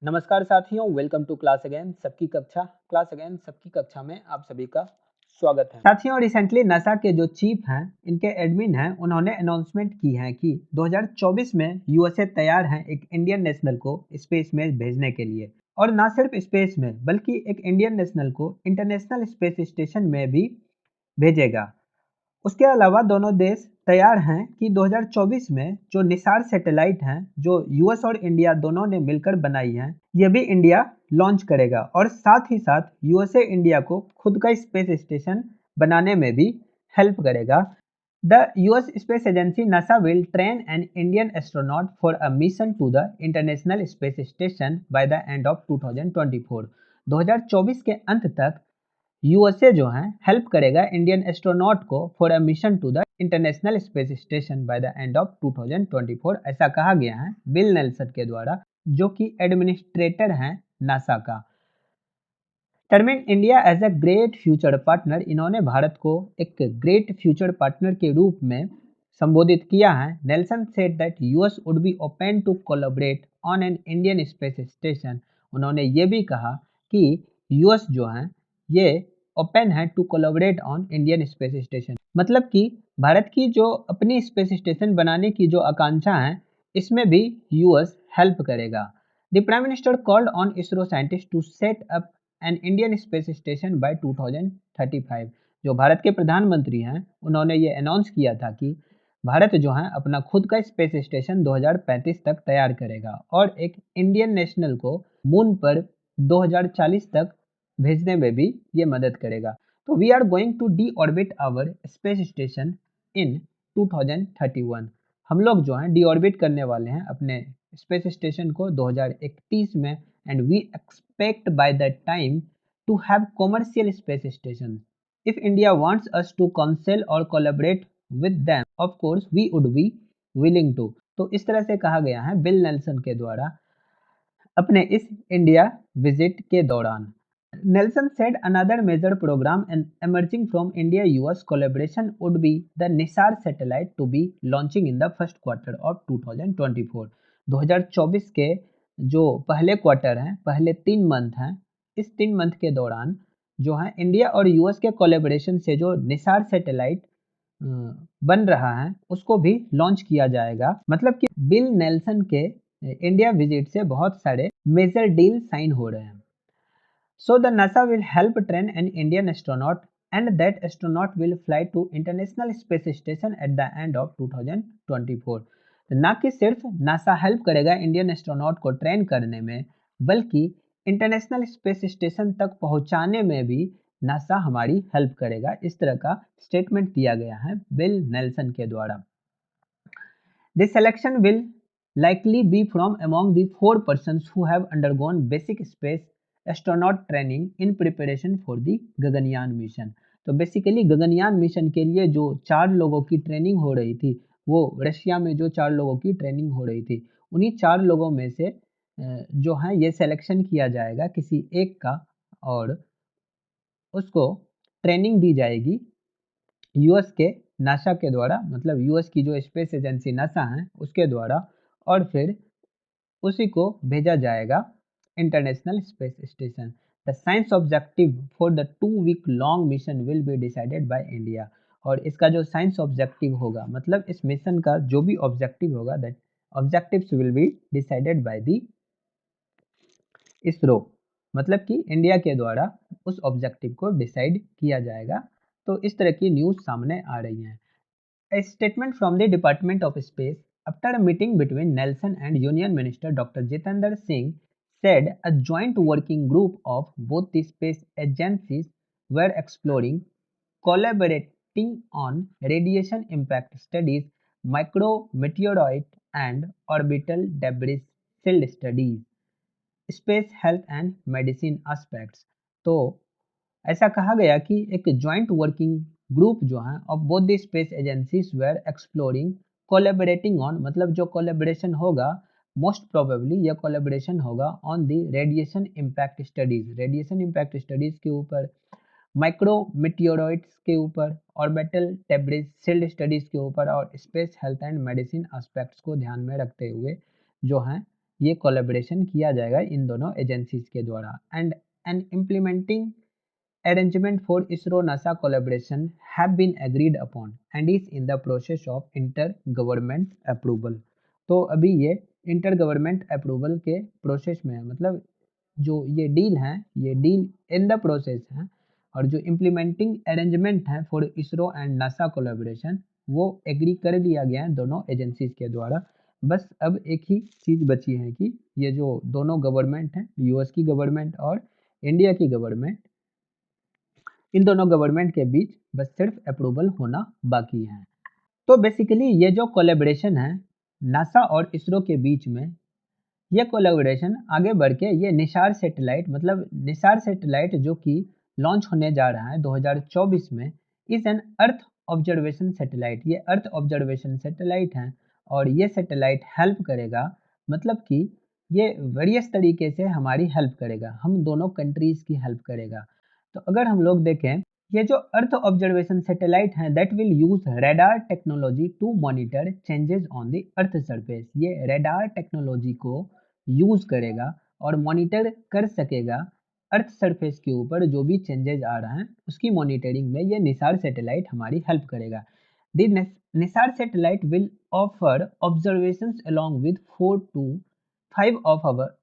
नमस्कार साथियों, welcome to सबकी कक्षा में आप सभी का स्वागत है। साथियों, रिसेंटली नासा के जो चीफ हैं, इनके एडमिन हैं, उन्होंने अनाउंसमेंट की है कि 2024 में यूएसए तैयार है एक इंडियन नेशनल को स्पेस में भेजने के लिए। और ना सिर्फ स्पेस में बल्कि एक इंडियन नेशनल को इंटरनेशनल स्पेस स्टेशन में भी भेजेगा। उसके अलावा दोनों देश तैयार हैं कि 2024 में जो निसार सैटेलाइट हैं, जो यूएस और इंडिया दोनों ने मिलकर बनाई हैं, ये भी इंडिया लॉन्च करेगा और साथ ही साथ यूएसए इंडिया को खुद का स्पेस स्टेशन बनाने में भी हेल्प करेगा। The US space agency NASA will train an Indian astronaut for a mission to the international space station by the end of 2024। 2024 के अंत तक यूएसए जो है हेल्प करेगा इंडियन एस्ट्रोनॉट को for a mission to the international space station by the end of 2024, ऐसा कहा गया है बिल नेल्सन के द्वारा, जो कि एडमिनिस्ट्रेटर हैं नासा का। Terming India as a great future partner, इन्होंने भारत को एक ग्रेट फ्यूचर पार्टनर के रूप में संबोधित किया है। Nelson said that US would be open to collaborate on an Indian space station. उन्होंने ये भी कहा कि यूएस जो है ये ओपन है to collaborate on Indian space station, मतलब कि भारत की जो अपनी स्पेस स्टेशन बनाने की जो आकांक्षा है, इसमें भी यूएस हेल्प करेगा। The prime minister called on ISRO scientist to set up an Indian space station by 2035। जो भारत के प्रधानमंत्री हैं, उन्होंने ये अनाउंस किया था कि भारत जो है अपना खुद का स्पेस स्टेशन 2035 तक तैयार करेगा और एक इंडियन नेशनल को मून पर 2040 तक भेजने में भी ये मदद करेगा। तो we are going to deorbit our space station in 2031। हम लोग जो हैं डी ऑर्बिट करने वाले हैं अपने स्पेस स्टेशन को 2031 में, and we expect by that time to have commercial space stations. If India wants us to counsel or collaborate with them, of course we would be willing to। तो इस तरह से कहा गया है बिल नेल्सन के द्वारा अपने इस इंडिया विजिट के दौरान। Nelson said another major program and emerging from India-US collaboration would be the NISAR satellite to be launching in the first quarter of 2024। 2024 के जो पहले क्वार्टर हैं, पहले 3 मंथ हैं, इस 3 मंथ के दौरान जो है इंडिया और यूएस के कोलेबोरेशन से जो निसार सैटेलाइट बन रहा है उसको भी लॉन्च किया जाएगा। मतलब कि बिल नेल्सन के इंडिया विजिट से बहुत सारे मेजर डील साइन हो रहे हैं। So the NASA will help train an Indian astronaut and that astronaut will fly to International Space Station at the end of 2024। ना कि सिर्फ नासा हेल्प करेगा इंडियन एस्ट्रोनॉट को ट्रेन करने में, बल्कि इंटरनेशनल स्पेस स्टेशन तक पहुंचाने में भी नासा हमारी हेल्प करेगा। इस तरह का स्टेटमेंट दिया गया है बिल नेल्सन के द्वारा। This selection will likely be from among the 4 persons who have undergone basic space astronaut training in preparation for the Gaganyaan mission. तो बेसिकली गगनयान मिशन के लिए जो 4 लोगों की ट्रेनिंग हो रही थी, वो रशिया में जो 4 लोगों की ट्रेनिंग हो रही थी, उन्हीं 4 लोगों में से जो है ये सिलेक्शन किया जाएगा किसी एक का, और उसको ट्रेनिंग दी जाएगी यूएस के नासा के द्वारा, मतलब यूएस की जो स्पेस एजेंसी नासा है उसके द्वारा, और फिर उसी को भेजा जाएगा international space station. The science objective for the 2 week long mission will be decided by India. और इसका जो साइंस ऑब्जेक्टिव होगा, मतलब इस मिशन का जो भी ऑब्जेक्टिव होगा, that objectives will be decided by the ISRO, मतलब कि इंडिया के द्वारा उस ऑब्जेक्टिव को डिसाइड किया जाएगा। तो इस तरह की न्यूज़ सामने आ रही हैं। A statement from the Department of Space after a meeting between Nelson and Union Minister Dr. Jitendra Singh said a joint working group of both the space agencies were exploring, collaborating on radiation impact studies, micrometeorite and orbital debris field studies, space health and medicine aspects. तो ऐसा कहा गया कि एक joint working group जो है of both the space agencies were exploring, collaborating on, मतलब जो कोलेबोरेशन होगा मोस्ट प्रोबेबली यह कोलेबोरेशन होगा on the radiation impact studies, radiation impact studies के ऊपर, माइक्रो मिटियोरॉइड्स के ऊपर, ऑर्बिटल डेब्रिस शील्ड स्टडीज के ऊपर, और space health and medicine aspects को ध्यान में रखते हुए जो है ये कोलैबोरेशन किया जाएगा इन दोनों एजेंसीज के द्वारा। And an implementing arrangement for ISRO-NASA collaboration have been agreed upon and is in the process of inter-government approval। तो अभी ये इंटर-गवर्नमेंट अप्रूवल के प्रोसेस में है, मतलब जो ये डील है ये डील इन द प्रोसेस है, और जो इम्प्लीमेंटिंग अरेंजमेंट है for ISRO and NASA collaboration वो एग्री कर लिया गया है दोनों एजेंसीज के द्वारा। बस अब एक ही चीज़ बची है कि ये जो दोनों गवर्नमेंट हैं, यूएस की गवर्नमेंट और इंडिया की गवर्नमेंट, इन दोनों गवर्नमेंट के बीच बस सिर्फ अप्रूवल होना बाकी है। तो बेसिकली ये जो कोलैबोरेशन है नासा और इसरो के बीच में, ये कोलैबोरेशन आगे बढ़ के ये निसार सैटेलाइट, मतलब निसार सैटेलाइट जो कि लॉन्च होने जा रहा है 2024 में, is an earth observation satellite. ये अर्थ ऑब्जर्वेशन सैटेलाइट है और ये सैटेलाइट हेल्प करेगा, मतलब कि ये वेरियस तरीके से हमारी हेल्प करेगा, हम दोनों कंट्रीज़ की हेल्प करेगा। तो अगर हम लोग देखें, ये जो अर्थ ऑब्जर्वेशन सैटेलाइट हैं that will use radar technology to monitor changes on the earth surface. ये रेडार टेक्नोलॉजी को यूज करेगा और मॉनिटर कर सकेगा अर्थ सरफेस के ऊपर जो भी चेंजेस आ रहा है उसकी मॉनिटरिंग में ये निसार सैटेलाइट हमारी हेल्प करेगा। The NISAR satellite will offer observations along with 4 to 5 of our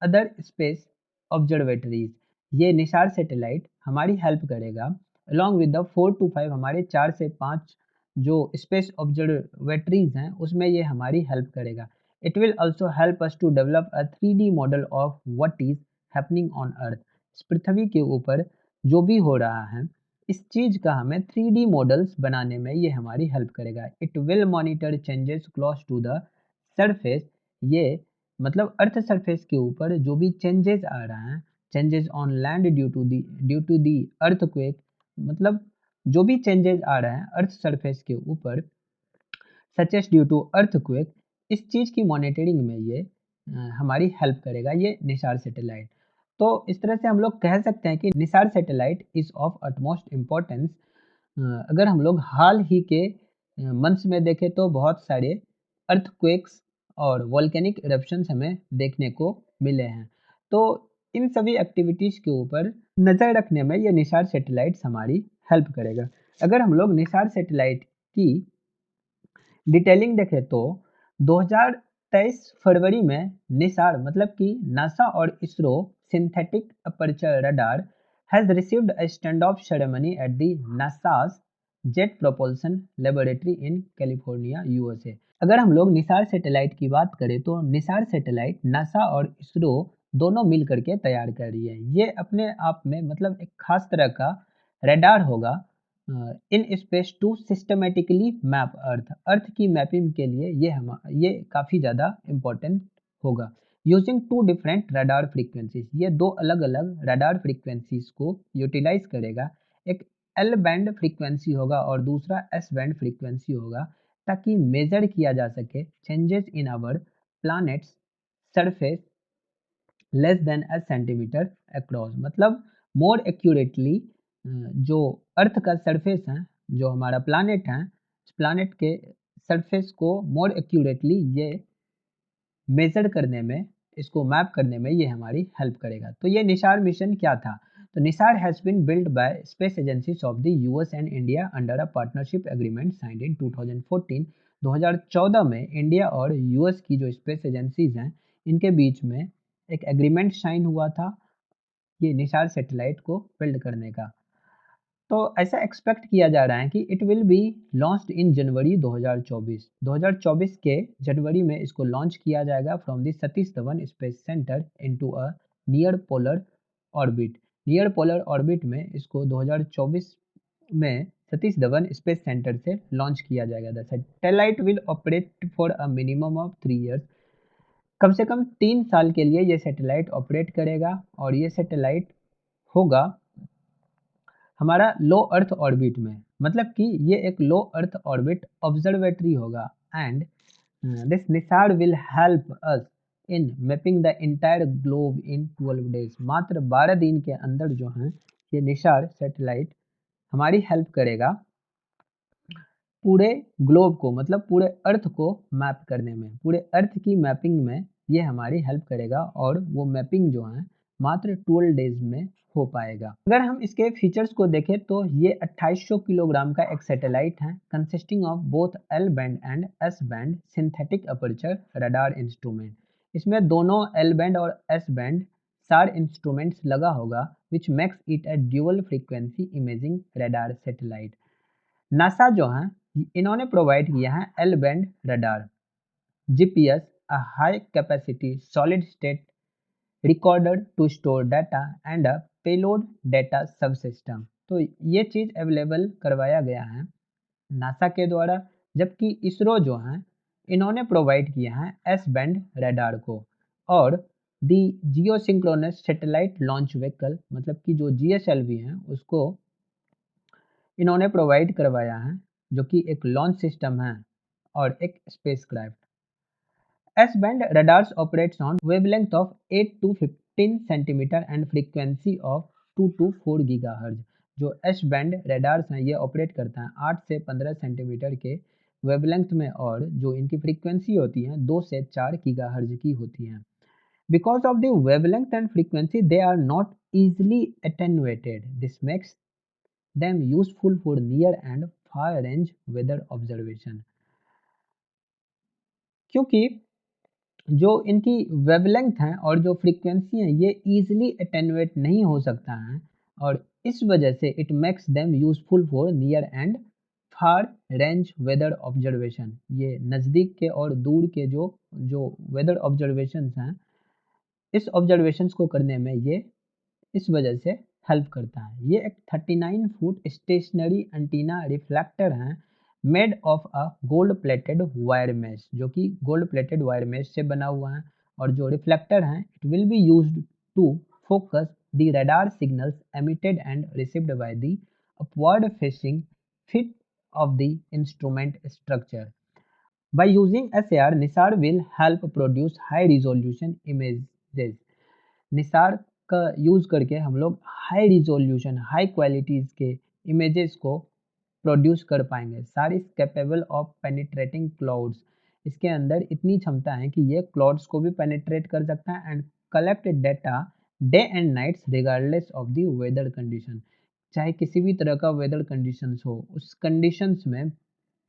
other space observatories. ये निसार सैटेलाइट हमारी हेल्प करेगा अलॉन्ग विद द 4 to 5, हमारे 4 से 5 जो स्पेस ऑब्जर्वेटरीज हैं उसमें ये हमारी हेल्प करेगा। It will also help us to develop a 3D model of what is happening on earth. इस पृथ्वी के ऊपर जो भी हो रहा है इस चीज़ का हमें 3D मॉडल्स बनाने में ये हमारी हेल्प करेगा। It will monitor changes close to the surface. ये मतलब अर्थ सरफेस के ऊपर जो भी चेंजेस आ रहा है, changes on land due to the earthquake, मतलब जो भी चेंजेस आ रहा है अर्थ सरफेस के ऊपर such as due to earthquake, इस चीज़ की मॉनिटरिंग में ये हमारी हेल्प करेगा ये निसार सैटेलाइट। तो इस तरह से हम लोग कह सकते हैं कि Nisar satellite is of utmost importance. अगर हम लोग हाल ही के मंथ्स में देखें तो बहुत सारे अर्थक्वेक्स और वॉल्केनिक इरप्शंस हमें देखने को मिले हैं। तो इन सभी एक्टिविटीज़ के ऊपर नज़र रखने में ये निसार सैटेलाइट्स हमारी हेल्प करेगा। अगर हम लोग निसार सैटेलाइट की डिटेलिंग देखें तो 2023 फरवरी में निसार मतलब कि नासा और ISRO synthetic aperture radar has received a stand of ceremony at the NASA's jet propulsion laboratory in California USA. अगर हम लोग निसार सैटेलाइट की बात करें तो निसार सैटेलाइट नासा और इसरो दोनों मिल करके तैयार कर रही है। ये अपने आप में मतलब एक खास तरह का रडार होगा in space to systematically map earth. Earth की मैपिंग के लिए ये काफ़ी ज़्यादा इम्पोर्टेंट होगा। Using two different radar frequencies, ये दो अलग अलग रडार फ्रीक्वेंसीज को यूटिलाइज करेगा। एक एल बैंड फ्रीक्वेंसी होगा और दूसरा एस बैंड फ्रीक्वेंसी होगा, ताकि मेजर किया जा सके changes in our planet's surface less than a centimetre across. मतलब मोर एक्यूरेटली जो अर्थ का सरफेस है, जो हमारा प्लानेट है, उस प्लानेट के सरफेस को मोर एक्यूरेटली ये मेजर करने में, इसको मैप करने में ये हमारी हेल्प करेगा। तो ये निसार मिशन क्या था? तो NISAR has been build by space agencies of the US and India under a partnership agreement signed in 2014। 2014 में इंडिया और यूएस की जो स्पेस एजेंसीज हैं इनके बीच में एक एग्रीमेंट साइन हुआ था ये निसार सैटेलाइट को बिल्ड करने का। तो ऐसा एक्सपेक्ट किया जा रहा है कि it will be launched in January 2024। 2024 के जनवरी में इसको लॉन्च किया जाएगा from the Satish Dhawan space centre into a near polar orbit. Near polar orbit में इसको 2024 में सतीश धवन स्पेस सेंटर से लॉन्च किया जाएगा। The satellite will operate for a minimum of 3 years. कम से कम 3 साल के लिए ये सैटेलाइट ऑपरेट करेगा और ये सैटेलाइट होगा हमारा लो अर्थ ऑर्बिट में, मतलब कि ये एक लो अर्थ ऑर्बिट ऑब्जर्वेटरी होगा। And this Nisar will help us in mapping the entire globe in 12 days. मात्र 12 दिन के अंदर जो है ये निसार सैटेलाइट हमारी हेल्प करेगा पूरे ग्लोब को, मतलब पूरे अर्थ को मैप करने में, पूरे अर्थ की मैपिंग में ये हमारी हेल्प करेगा और वो मैपिंग जो है मात्र 12 डेज में हो पाएगा। अगर हम इसके फीचर्स को देखें तो ये 2800 किलोग्राम का एक सैटेलाइट है consisting of both L band and S band synthetic aperture radar instrument. इसमें दोनों एल बैंड और एस बैंड सार इंस्ट्रूमेंट्स लगा होगा which makes it a dual frequency imaging radar satellite. NASA जो है इन्होंने प्रोवाइड किया है L band radar, GPS, a high capacity solid state recorder to store data and a payload data subsystem। तो ये चीज़ अवेलेबल करवाया गया है नासा के द्वारा, जबकि इसरो जो है इन्होंने प्रोवाइड किया है एस बैंड रडार को। और दी जियो सिंक्रोनस सैटेलाइट लॉन्च व्हीकल मतलब कि जो जीएसएलवी है उसको इन्होंने प्रोवाइड करवाया है, जो कि एक लॉन्च सिस्टम है और एक spacecraft. S-band radars operates on wavelength of 8 to 15 centimeter and frequency of 2 to 4 GHz। जो S-band radars हैं ये ऑपरेट करता है 8 से 15 सेंटीमीटर के वेवलेंथ में और जो इनकी फ्रीक्वेंसी होती है 2 से 4 GHz की होती है। Because of the wavelength and frequency they are not easily attenuated। This makes them useful for near and far range weather observation। क्योंकि जो इनकी वेवलेंथ है और जो फ्रीक्वेंसी है ये ईजिली अटेनुएट नहीं हो सकता है और इस वजह से it makes them useful for near and far range weather observation. ये नज़दीक के और दूर के जो जो वेदर ऑब्जर्वेशंस हैं इस ऑब्जर्वेशंस को करने में ये इस वजह से हेल्प करता है। ये एक 39 फुट स्टेशनरी एंटीना रिफ्लेक्टर है made of a gold plated wire mesh, जो कि गोल्ड प्लेटेड वायर मेश से बना हुआ है और जो रिफ्लेक्टर है it will be used to focus the radar signals emitted and received by the upward facing feed of the instrument structure। By using SAR, NISAR will help produce high resolution images। Nisar का use करके हम लोग high resolution high qualities के images को produce कर पाएंगे। सार is capable of penetrating clouds. इसके अंदर इतनी क्षमता है कि ये क्लाउड्स को भी पेनिट्रेट कर सकता है and collect data day and nights regardless of the weather condition. चाहे किसी भी तरह का वेदर कंडीशंस हो उस कंडीशंस में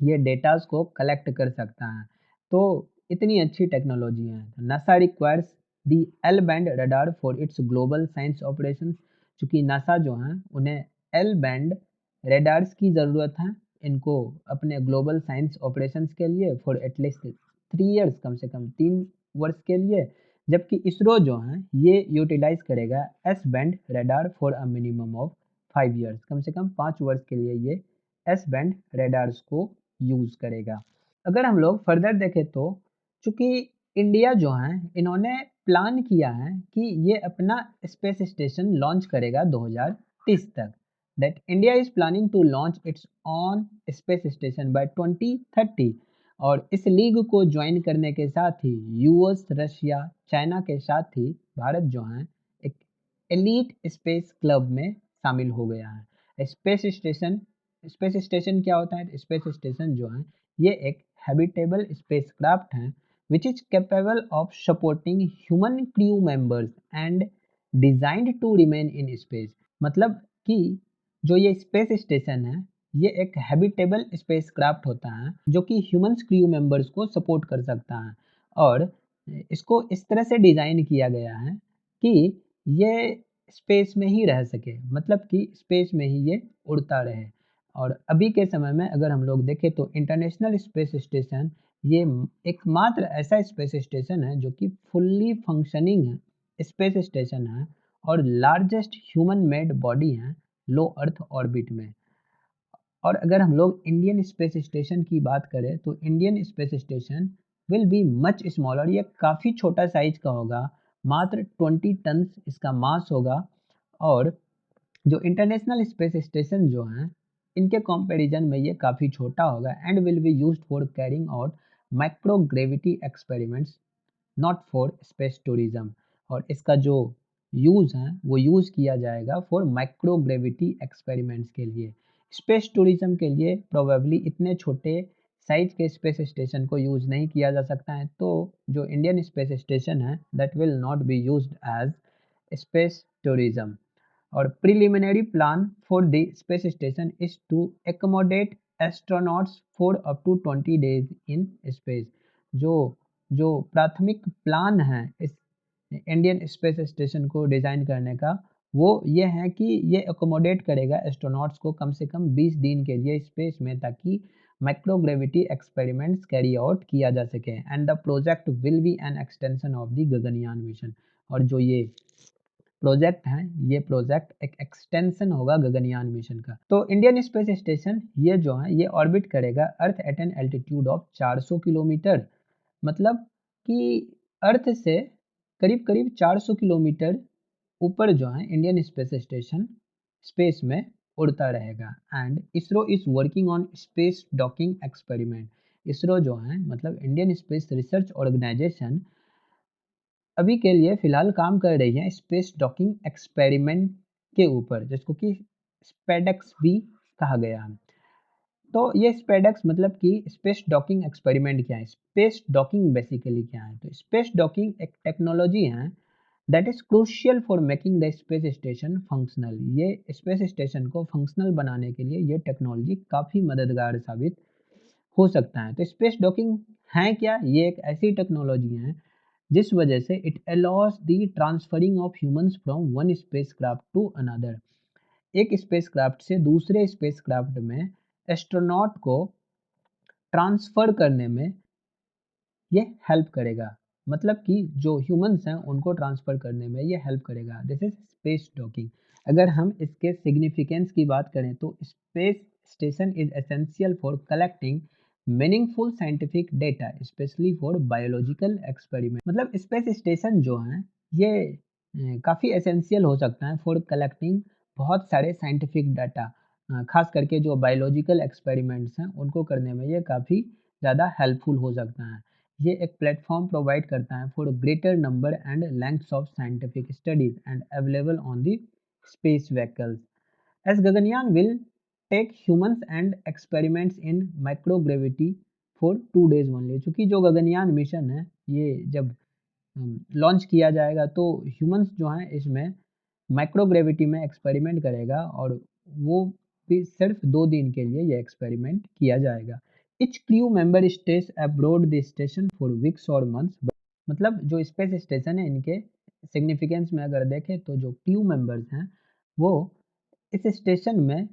ये डेटास को कलेक्ट कर सकता है। तो इतनी अच्छी टेक्नोलॉजी है। NASA requires the L band radar for its global science operations. चूँकि नासा जो है उन्हें एल बैंड रेडार्स की ज़रूरत है इनको अपने ग्लोबल साइंस ऑपरेशंस के लिए फॉर एटलीस्ट 3 इयर्स, कम से कम 3 वर्ष के लिए। जबकि इसरो जो है ये यूटिलाइज करेगा S band radar for a minimum of 5 years, कम से कम 5 वर्ष के लिए ये एस बैंड रेडार्स को यूज़ करेगा। अगर हम लोग फर्दर देखें तो चूँकि इंडिया जो है इन्होंने प्लान किया है कि ये अपना स्पेस स्टेशन लॉन्च करेगा 2030 तक। That India is planning to launch its own space station by 2030। और इस लीग को ज्वाइन करने के साथ ही यूएस, रशिया, चाइना के साथ ही भारत जो है एक एलीट स्पेस क्लब में शामिल हो गया है। स्पेस स्टेशन क्या होता है? स्पेस स्टेशन जो है ये एक हैबिटेबल स्पेसक्राफ्ट है which is capable of supporting human crew members and designed to remain in space. मतलब कि जो ये स्पेस स्टेशन है ये एक हैबिटेबल स्पेसक्राफ्ट होता है जो कि ह्यूमंस क्रू मेंबर्स को सपोर्ट कर सकता है और इसको इस तरह से डिज़ाइन किया गया है कि ये स्पेस में ही रह सके, मतलब कि स्पेस में ही ये उड़ता रहे। और अभी के समय में अगर हम लोग देखें तो इंटरनेशनल स्पेस स्टेशन ये एकमात्र ऐसा स्पेस स्टेशन है जो कि फुल्ली फंक्शनिंग है स्पेस स्टेशन है और लार्जेस्ट ह्यूमन मेड बॉडी है लो अर्थ ऑर्बिट में। और अगर हम लोग इंडियन स्पेस स्टेशन की बात करें तो Indian space station will be much smaller. ये काफ़ी छोटा साइज का होगा, मात्र 20 टन इसका मास होगा। और जो इंटरनेशनल स्पेस स्टेशन जो हैं इनके कंपैरिजन में ये काफ़ी छोटा होगा and will be used for carrying out micro gravity experiments not for space tourism. और इसका जो यूज़ है वो यूज़ किया जाएगा फॉर माइक्रो ग्रेविटी एक्सपेरिमेंट्स के लिए। स्पेस टूरिज्म के लिए प्रोबेबली इतने छोटे साइज के स्पेस स्टेशन को यूज नहीं किया जा सकता है, तो जो इंडियन स्पेस स्टेशन है that will not be used as space tourism. और preliminary plan for the space station is to accommodate astronauts for up to 20 days in space. जो जो प्राथमिक प्लान है इस इंडियन स्पेस स्टेशन को design करने का, वो ये है कि ये एकोमोडेट करेगा एस्ट्रोनॉट्स को कम से कम 20 दिन के लिए स्पेस में, ताकि माइक्रोग्रेविटी एक्सपेरिमेंट्स कैरी आउट किया जा सके। And the project will be an extension of the Gaganyaan mission. और जो ये प्रोजेक्ट है, ये प्रोजेक्ट एक एक्सटेंशन होगा गगनयान मिशन का। तो इंडियन स्पेस स्टेशन ये जो है ये ऑर्बिट करेगा earth at an altitude of 400 kilometre. मतलब कि अर्थ से करीब करीब 400 किलोमीटर ऊपर जो है इंडियन स्पेस स्टेशन स्पेस में उड़ता रहेगा। And ISRO is working on space docking experiment. ISRO जो है मतलब इंडियन स्पेस रिसर्च ऑर्गेनाइजेशन अभी के लिए फिलहाल काम कर रही है स्पेस डॉकिंग एक्सपेरिमेंट के ऊपर, जिसको कि स्पेडेक्स भी कहा गया है। तो ये स्पेडेक्स मतलब कि स्पेस डॉकिंग एक्सपेरिमेंट क्या है, स्पेस डॉकिंग बेसिकली क्या है। तो स्पेस डॉकिंग एक टेक्नोलॉजी है that is crucial for making the space station functional. ये स्पेस स्टेशन को फंक्शनल बनाने के लिए ये टेक्नोलॉजी काफ़ी मददगार साबित हो सकता है। तो स्पेस डॉकिंग है क्या, ये एक ऐसी टेक्नोलॉजी है जिस वजह से it allows the transferring of humans from one spacecraft to another. एक स्पेसक्राफ्ट से दूसरे स्पेसक्राफ्ट में एस्ट्रोनॉट को ट्रांसफर करने में ये हेल्प करेगा। मतलब कि जो ह्यूमंस हैं उनको ट्रांसफर करने में ये हेल्प करेगा। This is space docking. अगर हम इसके सिग्निफिकेंस की बात करें तो space station is essential for collecting meaningful scientific data specially for biological experiment. मतलब स्पेस स्टेशन जो है ये काफ़ी एसेंशियल हो सकता है फॉर कलेक्टिंग बहुत सारे साइंटिफिक डाटा, खास करके जो बायोलॉजिकल एक्सपेरिमेंट्स हैं उनको करने में ये काफ़ी ज़्यादा हेल्पफुल हो सकता है। ये एक प्लेटफॉर्म प्रोवाइड करता है for greater number and lengths of scientific studies and available on the space vehicles as Gaganyaan will take humans and experiments in microgravity for 2 days only. चूँकि जो गगनयान मिशन है ये जब लॉन्च किया जाएगा तो ह्यूमंस जो हैं इसमें माइक्रोग्रेविटी में एक्सपेरिमेंट करेगा, और वो भी सिर्फ 2 दिन के लिए ये एक्सपेरिमेंट किया जाएगा। Etch crew member stage abroad the station for weeks और मंथ्स। मतलब जो स्पेस स्टेशन है इनके सिग्निफिकेंस में अगर देखें तो जो क्रू मेंबर्स हैं वो इस स्टेशन में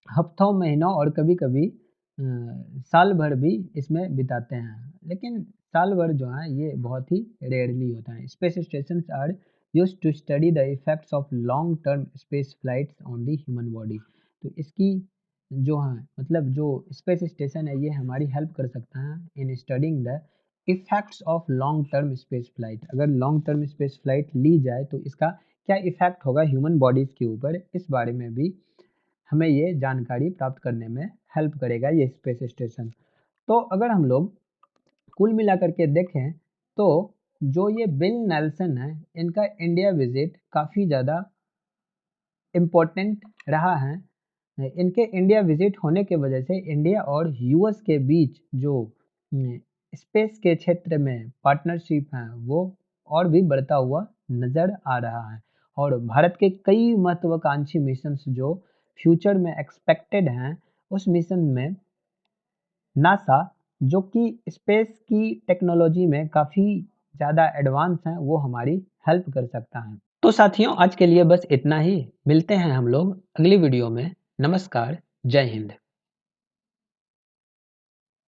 हफ्तों, महीनों और कभी-कभी साल भर भी इसमें बिताते हैं। लेकिन साल भर जो है ये बहुत ही रेयरली होता है। Space stations are used to study the effects of long term space flights on the human body. तो इसकी जो है मतलब जो स्पेस स्टेशन है ये हमारी हेल्प कर सकता है इन studying the effects of long term space flight. अगर लॉन्ग टर्म स्पेस फ्लाइट ली जाए तो इसका क्या इफेक्ट होगा ह्यूमन बॉडीज़ के ऊपर, इस बारे में भी हमें ये जानकारी प्राप्त करने में हेल्प करेगा ये स्पेस स्टेशन। तो अगर हम लोग कुल मिलाकर के देखें तो जो ये बिल नेल्सन है इनका इंडिया विजिट काफ़ी ज़्यादा इम्पोर्टेंट रहा है। इनके इंडिया विजिट होने के वजह से इंडिया और यूएस के बीच जो स्पेस के क्षेत्र में पार्टनरशिप है वो और भी बढ़ता हुआ नज़र आ रहा है। और भारत के कई महत्वाकांक्षी मिशंस जो फ्यूचर में एक्सपेक्टेड हैं उस मिशन में नासा जो कि स्पेस की टेक्नोलॉजी में काफ़ी ज़्यादा एडवांस हैं वो हमारी हेल्प कर सकता है। तो साथियों आज के लिए बस इतना ही। मिलते हैं हम लोग अगली वीडियो में। नमस्कार, जय हिंद।